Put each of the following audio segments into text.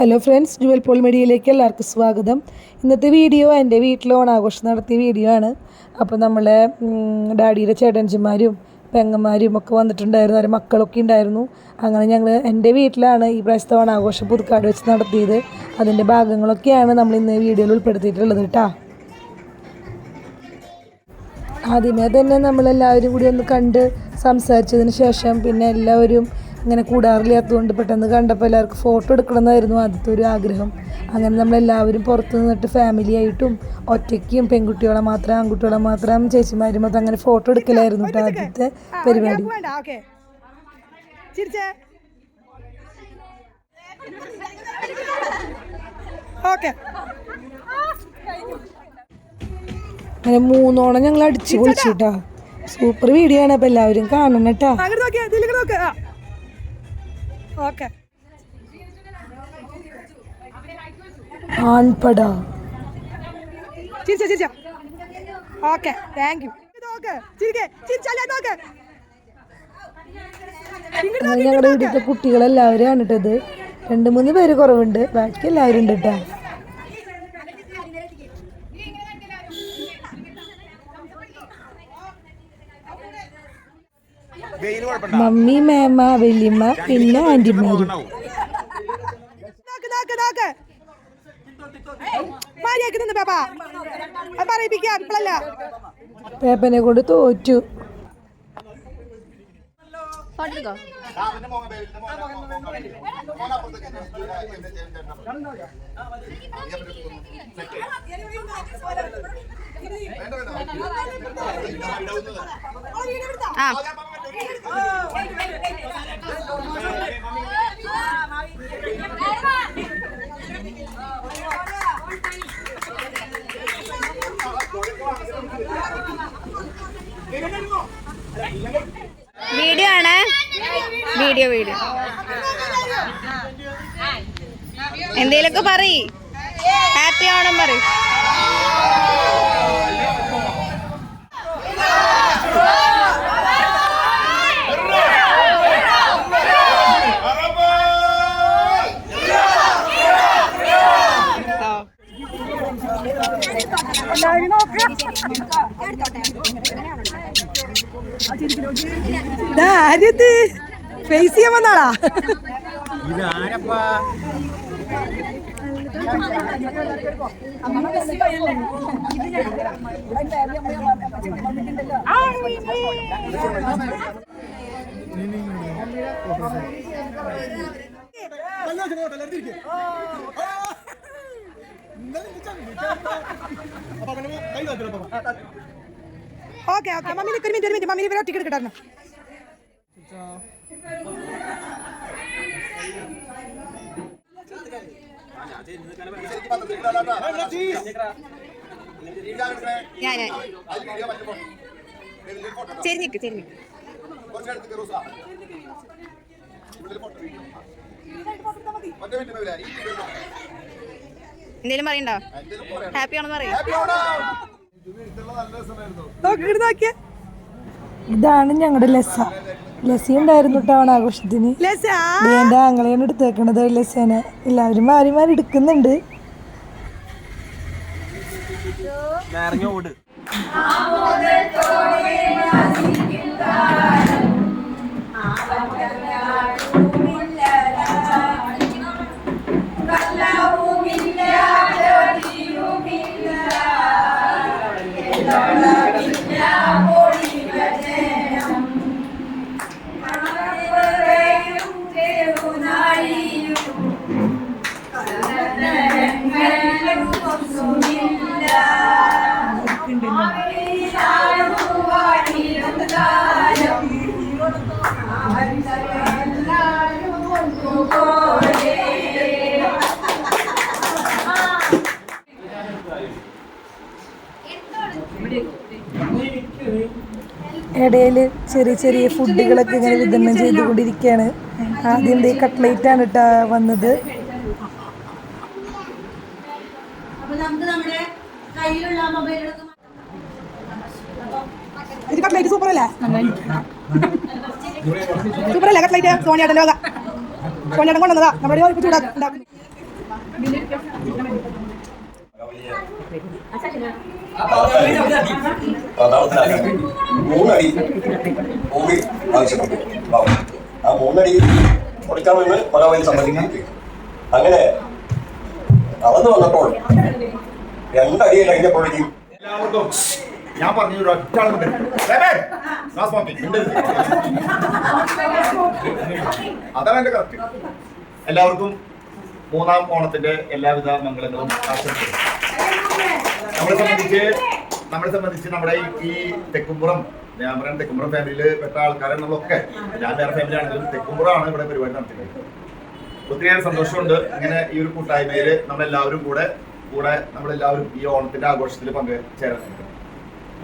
Hello friends, Jual Paul മീഡിയയിലേക്ക് എല്ലാവർക്കും സ്വാഗതം. ഇന്നത്തെ വീഡിയോ എൻ്റെ വീട്ടിൽ ഓണാഘോഷം നടത്തിയ വീഡിയോ ആണ്. അപ്പോൾ നമ്മളെ ഡാഡിയുടെ ചേട്ടൻച്ചിമാരും പെങ്ങന്മാരും ഒക്കെ വന്നിട്ടുണ്ടായിരുന്നു, അവരുടെ മക്കളൊക്കെ ഉണ്ടായിരുന്നു. അങ്ങനെ ഞങ്ങൾ എൻ്റെ വീട്ടിലാണ് ഈ പ്രാവശ്യത്തെ ഓണാഘോഷം പുതുക്കാട് വെച്ച് നടത്തിയത്. അതിൻ്റെ ഭാഗങ്ങളൊക്കെയാണ് നമ്മൾ ഇന്ന് വീഡിയോയിൽ ഉൾപ്പെടുത്തിയിട്ടുള്ളത് കേട്ടോ. ആദ്യമേ തന്നെ നമ്മളെല്ലാവരും കൂടി ഒന്ന് കണ്ട് സംസാരിച്ചതിന് ശേഷം പിന്നെ എല്ലാവരും ഇങ്ങനെ കൂടാറില്ലാത്തതുകൊണ്ട് പെട്ടെന്ന് കണ്ടപ്പോൾ എല്ലാവർക്കും ഫോട്ടോ എടുക്കണമെന്നായിരുന്നു ആദ്യത്തെ ഒരു ആഗ്രഹം. അങ്ങനെ നമ്മളെല്ലാവരും പുറത്ത് നിന്നിട്ട് ഫാമിലിയായിട്ടും ഒറ്റയ്ക്കും പെൺകുട്ടികളെ മാത്രം ആൺകുട്ടികളെ മാത്രം ചേച്ചിമാരും മാത്രം അങ്ങനെ ഫോട്ടോ എടുക്കലായിരുന്നു കേട്ടോ ആദ്യത്തെ പരിപാടി. അങ്ങനെ 3 ഓണം ഞങ്ങൾ അടിച്ചു പൊളിച്ചു കേട്ടോ. സൂപ്പർ വീഡിയോ ആണ്, അപ്പോൾ എല്ലാവരും കാണണം കേട്ടോ. ആൺപട ഞങ്ങളുടെ വീട്ടിലത്തെ കുട്ടികളെല്ലാവരും ആണ് കേട്ടത്. 2-3 പേര് കുറവുണ്ട്, ബാക്കി എല്ലാവരും ഉണ്ട് കേട്ടോ. മമ്മി, മേമ, വല്യമ്മ, പിന്നെ ആന്റിമാരും. പേപ്പനെ കൊണ്ട് തോറ്റു. വീഡിയോ ആണ്, വീഡിയോ എന്തേലൊക്കെ പറയ്. ഹാപ്പി ഓണം പറയ്. ഫേസ് ചെയ്യാൻ വന്നാളാ. ഓക്കെ മമ്മി ഇവരെ ഒറ്റയ്ക്ക് എടുക്കട്ടായിരുന്നു. എന്തേലും പറയണ്ടോ? ഹാപ്പി ആണെന്ന് പറയും. ഇതാണ് ഞങ്ങളുടെ ലസ്സി ഉണ്ടായിരുന്നു കേട്ടോ ഓണാഘോഷത്തിന്. എന്റെ ആങ്ങളെയാണ് എടുത്തേക്കണത് ലസ്സിനെ. എല്ലാവരും മാറി മാറി എടുക്കുന്നുണ്ട്. ഇടയിൽ ചെറിയ ചെറിയ ഫുഡുകളൊക്കെ ഇങ്ങനെ വിതരണം ചെയ്തുകൊണ്ടിരിക്കുകയാണ്. ആദ്യം കട്ട്ലേറ്റ് ആണ് കേട്ടോ വന്നത്. സൂപ്പറല്ലേ കട്ട്ലേറ്റ്? സോണിയാട്ടൻ കൊണ്ടുവന്നതാ. നമ്മുടെ ചൂടാക്കും. മൂന്നടി ഭൂമി ആവശ്യപ്പെട്ടു. ആ 3 അടി കൊടുക്കാമെന്ന് പലവയിൽ സമ്മതിക്കുകയും അങ്ങനെ അളന്ന് വന്നപ്പോൾ 2 അടി കഴിഞ്ഞപ്പോഴേക്കും എല്ലാവർക്കും ഞാൻ പറഞ്ഞു ഒറ്റ അതാണ് എന്റെ കറക്റ്റ്. എല്ലാവർക്കും 3-ാം ഓണത്തിന്റെ എല്ലാവിധ മംഗളങ്ങളും ആശംസിക്കുന്നു. നമ്മളെ സംബന്ധിച്ച് നമ്മുടെ ഈ തെക്കുംപുറം, ഞാൻ പറയാൻ തെക്കുംപുറം ഫാമിലിയിൽ പെട്ട ആൾക്കാരെ നമ്മളൊക്കെ, ഞാൻ വേറെ ഫാമിലി ആണെങ്കിലും തെക്കുംപുറമാണ് ഇവിടെ പരിപാടി നടത്തുന്നത്. ഒത്തിരിയേറെ സന്തോഷമുണ്ട് ഇങ്ങനെ ഈ ഒരു കൂട്ടായ്മയിൽ നമ്മളെല്ലാവരും കൂടെ നമ്മളെല്ലാവരും ഈ ഓണത്തിന്റെ ആഘോഷത്തിൽ പങ്കുചേരാനുണ്ട്.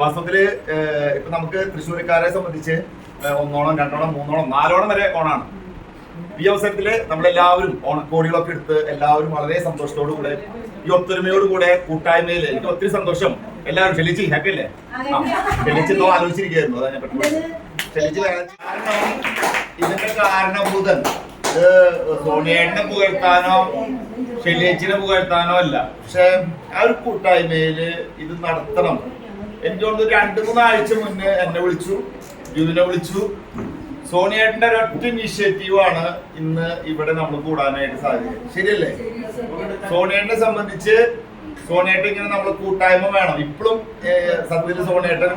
വാസ്തവത്തില് ഇപ്പൊ നമുക്ക് തൃശ്ശൂർക്കാരെ സംബന്ധിച്ച് 1ഓണം 2ഓണം 3ഓണം 4ഓണം വരെ ഓണാണ്. ഈ അവസരത്തില് നമ്മളെല്ലാവരും ഓണക്കോടികളൊക്കെ എടുത്ത് എല്ലാവരും വളരെ സന്തോഷത്തോടു കൂടെ ഈ ഒത്തൊരുമയോടുകൂടെ കൂട്ടായ്മയിൽ എനിക്ക് ഒത്തിരി സന്തോഷം. എല്ലാവരും ക്ഷണിച്ച് ഹാപ്പി അല്ലേ? ക്ഷണിച്ചെന്നോ ആലോചിച്ചിരിക്കുകയായിരുന്നു. അതാ ഞാൻ പെട്ടെന്ന് ക്ഷണിച്ച്. കാരണം ഇതിന്റെ കാരണഭൂതൻ ഇത് സോണിയേട്ടനെ പുകഴ്ത്താനോ ഷെല്ലിയേച്ചിനെ പുകഴ്ത്താനോ അല്ല. പക്ഷെ ആ ഒരു കൂട്ടായ്മയില് ഇത് നടത്തണം. എനിക്ക് തോന്നുന്നു 2-3 ആഴ്ച മുന്നേ എന്നെ വിളിച്ചു, ജുവിനെ വിളിച്ചു. സോണിയേട്ടന്റെ ഒരൊറ്റ ഇനിഷ്യേറ്റീവാണ് ഇന്ന് ഇവിടെ നമ്മൾ കൂടാനായിട്ട് സാധിച്ചത്. ശരിയല്ലേ? സോണിയേട്ടനെ സംബന്ധിച്ച് സോണിയേട്ടൻ ഇങ്ങനെ നമ്മൾ കൂട്ടായ്മ വേണം. ഇപ്പോഴും സത്യത്തിൽ സോണിയേട്ടന്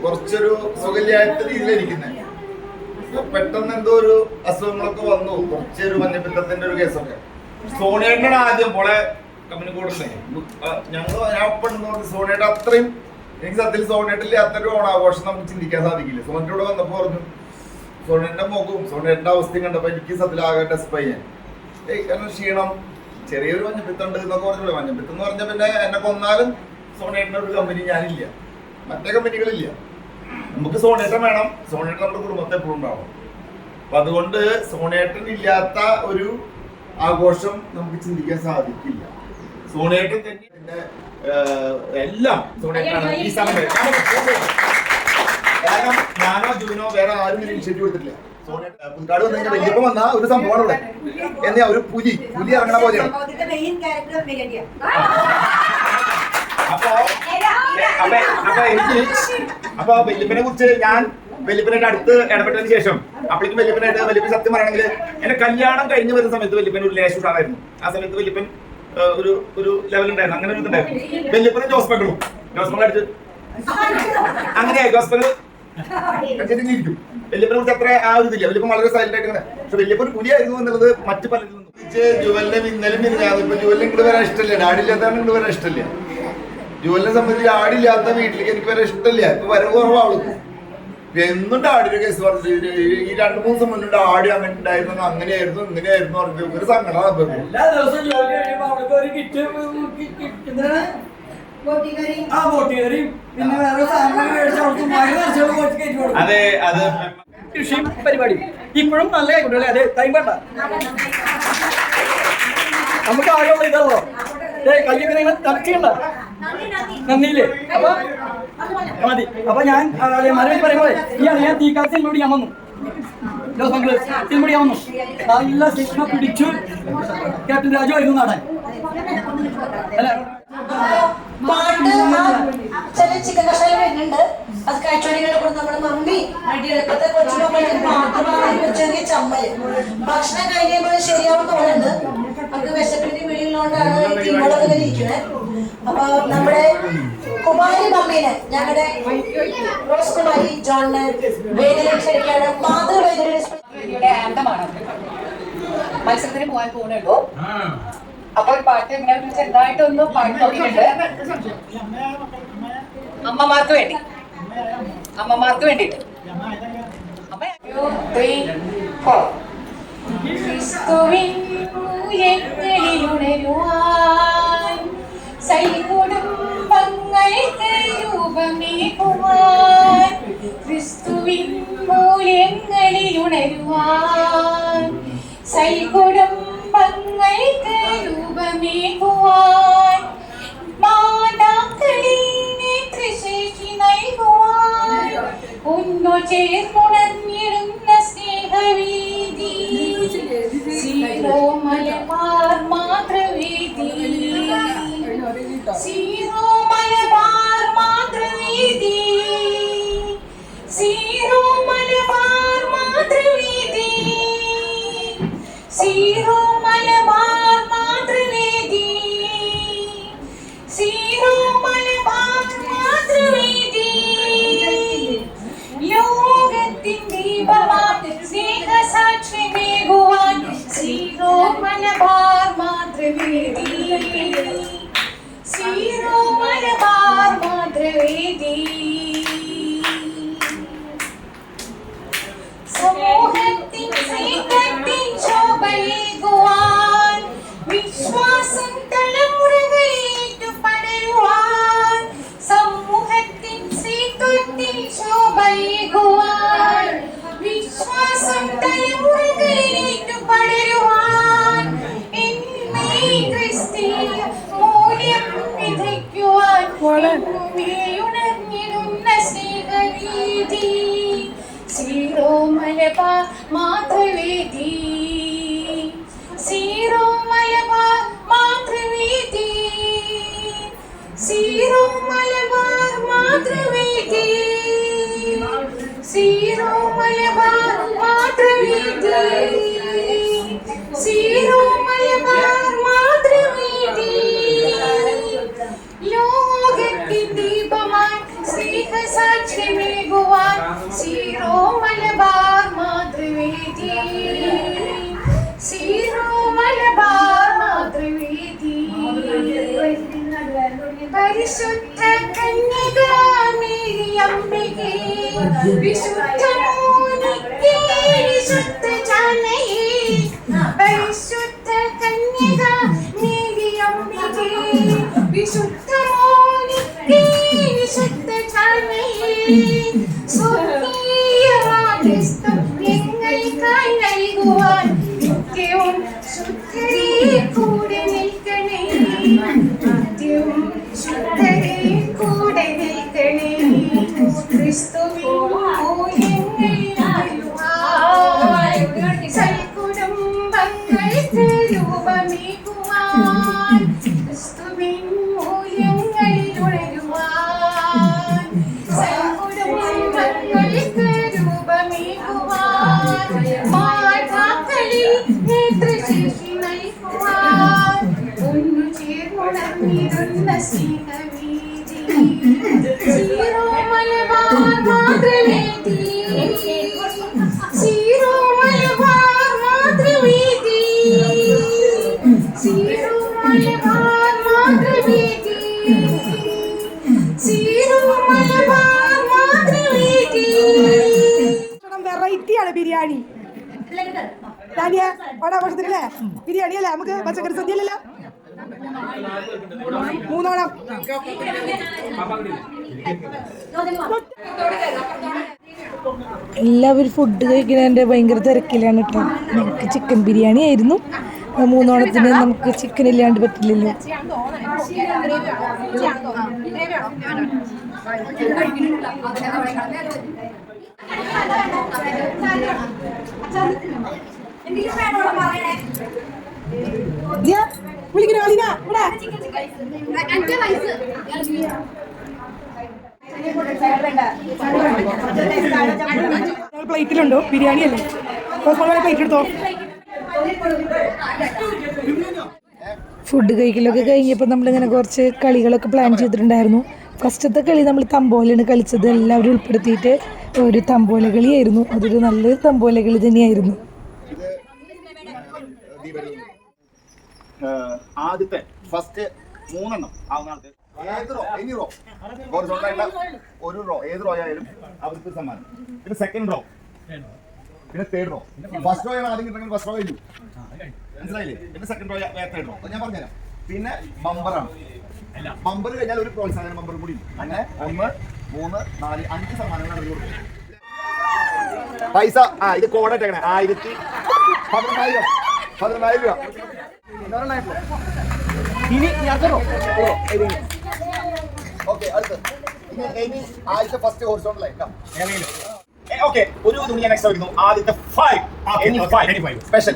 കുറച്ചൊരു സുഖല്യാത്ത രീതിയിലിരിക്കുന്നത്. പെട്ടെന്ന് എന്തോ ഒരു അസുഖങ്ങളൊക്കെ വന്നു, കുറച്ചൊരു മഞ്ഞപ്പിത്തത്തിന്റെ ഒരു കേസൊക്കെ. സോണിയേട്ടനാണ് ആദ്യം പോലെ കമ്പനി കൂടുന്നത്. ഞാൻ സോണിയേട്ടൻ അത്രയും, എനിക്ക് സത്യത്തിൽ സോണിയേട്ടിൽ അത്രയും ഓണാഘോഷം നമുക്ക് ചിന്തിക്കാൻ സാധിക്കില്ല. സോണിയേട്ടോട് വന്നപ്പോ പറഞ്ഞു, സോണിയേട്ടന്റെ മുഖവും സോണിയേട്ടന്റെ അവസ്ഥയും കണ്ടപ്പോ എനിക്ക് സത്യത്തിൽ ആകെ ടെസ്റ്റ് ചെയ്യാൻ കാരണം ക്ഷീണം, ചെറിയൊരു മഞ്ഞപ്പിത്തുണ്ട് എന്നൊക്കെ പറഞ്ഞോളൂ. മഞ്ഞപ്പിത്തം എന്ന് പറഞ്ഞാൽ പിന്നെ എന്നെ കൊന്നാലും സോണിയേട്ടൻ്റെ ഒരു കമ്പനി ഞാനില്ല, മറ്റേ കമ്പനികളില്ല. നമുക്ക് സോണിയേട്ടൻ വേണം. സോണിയേട്ടൻ നമ്മുടെ കുടുംബത്തെ എപ്പോഴും ഉണ്ടാവും. അപ്പൊ അതുകൊണ്ട് സോണിയേട്ടൻ ഇല്ലാത്ത ഒരു ആഘോഷം നമുക്ക് ചിന്തിക്കാൻ സാധിക്കില്ല. സോണിയേട്ടൻ തന്നെ എല്ലാം സോണിയേട്ടനാണ് ഈ സമയം. കാരണം ഞാനോ ജുവിനോ വേറെ ആരും ഇനിഷ്യേറ്റീവ് എടുത്തിട്ടില്ല. പുതുക്കാട് വന്നു കഴിഞ്ഞാൽ വല്യപ്പ വന്ന ഒരു സംഭവമാണ് ഇവിടെ. എന്നാ ഒരു പുലി ഇറങ്ങണ പോലെയാണ്. അപ്പൊ വല്യപ്പനെ കുറിച്ച് ഞാൻ വല്യപ്പനായിട്ട് അടുത്ത് ഇടപെട്ടതിന് ശേഷം അപ്പോഴേക്കും വല്യപ്പൻ സത്യം പറയണമെങ്കിൽ എന്റെ കല്യാണം കഴിഞ്ഞ് വരുന്ന സമയത്ത് വല്യപ്പൻ ഒരു ലേശ ഉഷാറായിരുന്നു. ആ സമയത്ത് വല്യപ്പൻ ഒരു ലെവലുണ്ടായിരുന്നു. അങ്ങനെ ഒരു ഇതുണ്ടായിരുന്നു. വല്യപ്പനും ജോസ്പെക്കളും അടിച്ച് അങ്ങനെയായി ജോസ്പെക്കൾ ഇരിക്കും. വല്യപ്പനെ കുറിച്ച് അത്ര ആ ഒരു ഇതില്ല. വല്യപ്പൻ വളരെ സൈലന്റ് ആയിട്ട്. പക്ഷെ വല്യപ്പൻ പുലിയായിരുന്നു എന്നുള്ളത് മറ്റു പലരും ജുവലിനെ ഇന്നലും മിനിഞ്ഞാന്ന് ഇപ്പൊ ജുവലിനെ ഇങ്ങോട്ട് വരാൻ ഇഷ്ടമില്ല. ഡാഡില്ലാത്തതാണ് ഇങ്ങോട്ട് വരാൻ ഇഷ്ടമില്ല. ജുവലിനെ സംബന്ധിച്ച് ഡാഡില്ലാത്ത വീട്ടിലേക്ക് എനിക്ക് വരാൻ ഇഷ്ടമില്ല. ഇപ്പൊ വരവ് കുറവാവുള്ളൂ. എന്നും ഡാഡിയുടെ കേസ് പറഞ്ഞു. ഈ 2-3 ദിവസം മുന്നേ ഡാഡി അങ്ങനെ ഉണ്ടായിരുന്നു, അങ്ങനെയായിരുന്നു ഇങ്ങനെയായിരുന്നു പറഞ്ഞു. ഒരു സങ്കടം. അതെ, അത് കൃഷി പരിപാടി ഇപ്പോഴും നല്ല കൈകൊണ്ടല്ലേ. അതെ, ടൈം നമുക്ക് ആകെയുള്ള ഇതല്ലോ. കയ്യൊക്കെ നിങ്ങൾ തലക്കണ്ട നന്ദിയില്ലേ? അപ്പൊ മതി. അപ്പൊ ഞാൻ മരവിൽ പറയുമ്പോൾ ഈ അറിയാൻ തീക്കാത്ത സിനിമയോട് ഞാൻ വന്നു. സിനിമയോട് ഞാൻ വന്നു. നല്ല സിനിമ പിടിച്ചു. ക്യാപ്റ്റൻ രാജു ആയിരുന്നു നാടൻ. പാട്ട് ചിക്കൻ കഷായം വരുന്നുണ്ട്. അത് കഴിച്ചോടികളുടെ കൂടെ നമ്മുടെ മമ്മി അടിയെടുപ്പത്തെ കൊച്ചുമക്കൾക്ക് മാത്രമായി ചെറിയ ചമ്മല് ഭക്ഷണം കഴിയുമ്പോൾ ശരിയാവും തോന്നുന്നുണ്ട്. നമുക്ക് വിശപ്പിന്റെ വീടുള്ളതുകൊണ്ടാണ് ഇങ്ങോട്ടൊക്കെ ഇരിക്കുന്നത്. അപ്പൊ നമ്മുടെ കുമാരി മമ്മീനെ, ഞങ്ങളുടെ റോസ് കുമാരി ജോണിന് വേദിയിലേക്ക് ക്ഷണിക്കാണ്. മാതൃവേദിയുടെ ആന്തമാണ്. മത്സരത്തിന് പോകാൻ പോകുന്നുള്ളൂ. അപ്പൊ ഒരു പാട്ട് ഇങ്ങനെ ചെറുതായിട്ടൊന്ന് പാടി നോക്കിയിട്ടുണ്ട്. അമ്മമാർക്ക് വേണ്ടിയിട്ട്. അപ്പൊ 2, 3, 4 ക്രിസ്തുവിൻ മൂല്യങ്ങളിലുണരുവാൻ സൈകുടുംബങ്ങൾക്ക് രൂപമേകുവാൻ. ക്രിസ്തുവിൻ മൂല്യങ്ങളിലുണരുവാൻ സൈകുടുംബങ്ങൾക്ക് രൂപമേകുവാൻ. മാതാക്കളിൽ നേതൃശേഷി നൽകുവാൻ ഒന്നു ചേർന്നുണർന്നിടുന്ന സ്നേഹവീതി. സീറോ മലബാർ മാതൃവേദി സമൂഹത്തിൻ സ്നേഹത്തിൻ ശോഭയേകുവാൻ വിശ്വാസം തലമുറകളിലേക്കു പടരുവാൻ സമൂഹത്തിൻ സ്നേഹത്തിൻ ശോഭയേകുവാൻ വിശ്വാസം തലമുറകളിലേക്കു പടരുവാൻ എന്നേ ക്രിസ്തീയ മൂല്യം വിധിക്കുവാൻ ഉണർന്നിടുന്ന സ്നേഹവീതി സീറോ മലബാർ മാതൃവേദി സീറോ മലബാർ മാതൃവേദി സീറോ മലബാർ മാതൃവേദി സീറോ മലബാർ മാതൃവേദി സീറോ മലബാർ മാതൃവേദി ലോകത്തിൻ ദീപമായി സ്നേഹസാക്ഷ്യമേകുവാൻ സീറോ മലബാർ മാതൃവേദി സീറോ മലബാർ മാതൃവേദി പരിശുദ്ധ കന്യകാമേരിയംബികേ വിശുദ്ധ മോനിക്കേ വിശുദ്ധ ജാനകി പരിശുദ്ധ കന്യകാമേരിയംബികേ വിശുദ്ധ മോനിക്കേ വിശുദ്ധ ജാനകി സ്വർഗീയ മാധ്യസ്ഥം ഞങ്ങൾക്കായി നൽകുവാൻ നിത്യവും ശുദ്ധരെ കൂടെ നിൽക്കണേ നിത്യവും ശുദ്ധരെ കൂടെ നിൽക്കണേ ക്രിസ്തുവിൻ മൂല്യങ്ങൾ സൽകുടുംബങ്ങൾക്ക് രൂപമേകുവാൻ ക്രിസ്തുവിൻ മൂല്യങ്ങളിൽ ഉണരുവാൻ സൽകുടുംബങ്ങൾക്ക് രൂപമേകുവാൻ മാതാക്കളിൽ നേതൃശേഷി നൽകുവാൻ ഒന്നു ചേർന്നുണർന്നിരുന്ന സ്നേഹവീതി സീറോ മലബാർ മാതൃവേദി സീറോ മലബാർ മാതൃവേദി സീറോ മലബാർ മാതൃവേദി സീറോ മലബാർ മാതൃവേദി വെറൈറ്റിയാണ് ബിരിയാണി. ഓണാഘോഷത്തിനല്ലേ ബിരിയാണി അല്ലേ? നമുക്ക് പച്ചക്കറി സദ്യ അല്ലല്ലോ. മൂന്നോണം എല്ലാവരും ഫുഡ് കഴിക്കുന്നതിൻ്റെ ഭയങ്കര തിരക്കിലാണ് കേട്ടോ. നമുക്ക് ചിക്കൻ ബിരിയാണി ആയിരുന്നു. മൂന്നോണത്തിന് നമുക്ക് ചിക്കൻ ഇല്ലാണ്ട് പറ്റില്ലല്ലോ. പ്ലേറ്റിലുണ്ടോ ബിരിയാണി അല്ലേ? പ്ലേറ്റ് എടുത്തോ. ഫുഡ് കഴിക്കലൊക്കെ കഴിഞ്ഞപ്പോൾ നമ്മളിങ്ങനെ കുറച്ച് കളികളൊക്കെ പ്ലാൻ ചെയ്തിട്ടുണ്ടായിരുന്നു. ഫസ്റ്റത്തെ കളി നമ്മൾ തമ്പോലയാണ് കളിച്ചത്. എല്ലാവരും ഉൾപ്പെടുത്തിയിട്ട് ഒരു തമ്പോല കളിയായിരുന്നു. അതൊരു നല്ലൊരു തമ്പോല കളി തന്നെയായിരുന്നു. ആദ്യത്തെ ഫസ്റ്റ് 3 എണ്ണം ആവുന്ന ആൾക്ക് ഒരു റോ ഏത് റോ ആയാലും അവർക്ക് സമ്മാനം. പിന്നെ സെക്കൻഡ് റോ, പിന്നെ തേർഡ് റോ. ഫസ്റ്റ് റോ ആണ് ആദ്യം കിട്ടുമെങ്കിൽ ഫസ്റ്റ് റോ കഴിഞ്ഞു, മനസ്സിലായില്ലേ? പിന്നെ സെക്കൻഡ് റോ തേർഡ് റോ ഞാൻ പറഞ്ഞുതരാം. പിന്നെ ബമ്പറാണ്. ബമ്പർ കഴിഞ്ഞാൽ ഒരു പ്രോത്സാഹന ബമ്പർ കൂടി. അങ്ങനെ 1, 3, 4, 5 സമ്മാനങ്ങൾ കൊടുക്കും. പൈസ ഇത് കോഡായിട്ടേക്കണേ 14,000 രൂപ. ഇനി ഓക്കെ അടുത്ത് ഇനി ആദ്യത്തെ ഫസ്റ്റ് ഹോറിസോണ്ടൽ ഓക്കെ ഒരു തുണി ഞാൻ എക്സ്ട്രാ വരുന്നു. ആദ്യത്തെ 5 സ്പെഷ്യൽ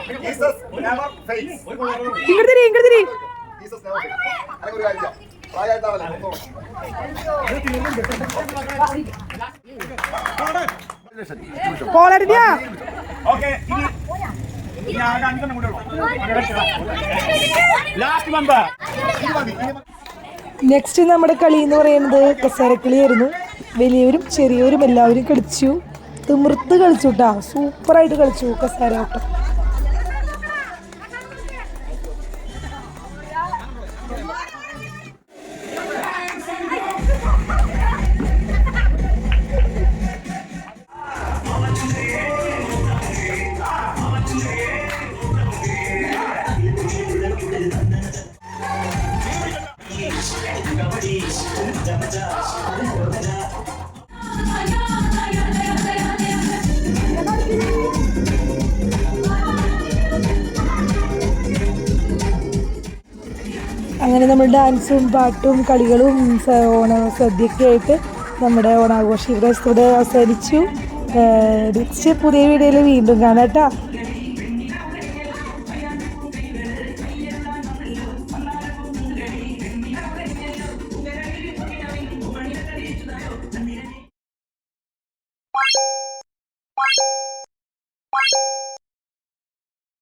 Jesus never fails. ഇങ്ങോട്ട് തിരി Jesus never fails. അങ്ങനെ ഒരു കാര്യം ചെയ്യാം. പ്രായമായിട്ടാണല്ലോ, കോളടിയാ. ഓക്കെ ഇനി ആകെ 5 കൂടെ ലാസ്റ്റ് മെമ്പർ. നെക്സ്റ്റ് നമ്മുടെ കളി എന്ന് പറയുന്നത് കസേരക്കളിയായിരുന്നു. വലിയവരും ചെറിയവരും എല്ലാവരും കളിച്ചു, തിമിർത്ത് കളിച്ചു കേട്ടോ. സൂപ്പറായിട്ട് കളിച്ചു കസേര ഓട്ടം. അങ്ങനെ നമ്മൾ ഡാൻസും പാട്ടും കളികളും ഓണ സദ്യയൊക്കെ ആയിട്ട് നമ്മുടെ ഓണാഘോഷം ഇവിടെ അവസാനിച്ചു. പുതിയ വീഡിയോയിൽ വീണ്ടും കാണാം കേട്ടോ.